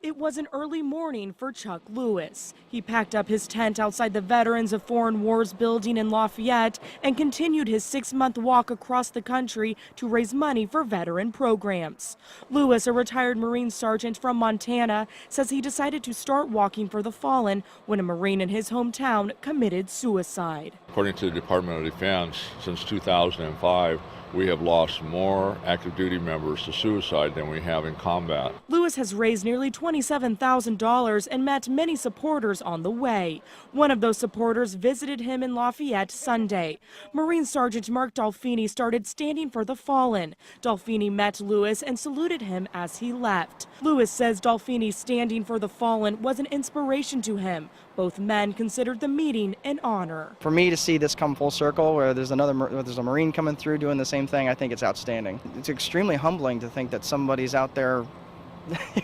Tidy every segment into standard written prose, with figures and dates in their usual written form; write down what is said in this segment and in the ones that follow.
It was an early morning for Chuck Lewis. He packed up his tent outside the Veterans of Foreign Wars building in Lafayette and continued his 6-month walk across the country to raise money for veteran programs. Lewis, a retired Marine sergeant from Montana, says he decided to start walking for the fallen when a Marine in his hometown committed suicide. According to the Department of Defense, since 2005, we have lost more active duty members to suicide than we have in combat. Lewis has raised nearly $27,000 and met many supporters on the way. One of those supporters visited him in Lafayette Sunday. Marine Sergeant Mark Dolfini started standing for the fallen. Dolfini met Lewis and saluted him as he left. Lewis says Dolfini's standing for the fallen was an inspiration to him. Both men considered the meeting an honor. For me to see this come full circle, where there's a Marine coming through doing the same thing, I think it's outstanding. It's extremely humbling to think that somebody's out there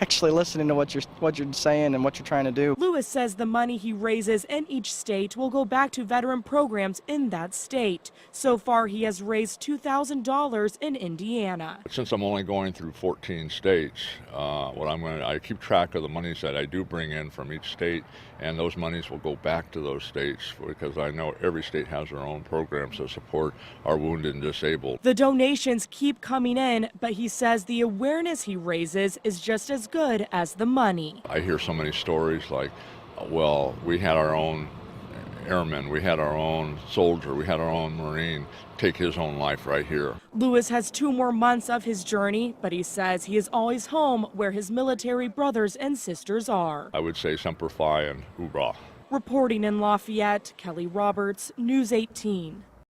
actually listening to what you're saying and what you're trying to do. Lewis says the money he raises in each state will go back to veteran programs in that state. So far, he has raised $2,000 in Indiana. Since I'm only going through 14 states, I keep track of the monies that I do bring in from each state, and those monies will go back to those states because I know every state has their own programs to support our wounded and disabled. The donations keep coming in, but he says the awareness he raises is just as good as the money. I hear so many stories like, well, we had our own airman, we had our own soldier, we had our own Marine take his own life right here. Lewis has 2 more months of his journey, but he says he is always home where his military brothers and sisters are. I would say Semper Fi and Hoorah. Reporting in Lafayette, Kelly Roberts, News 18.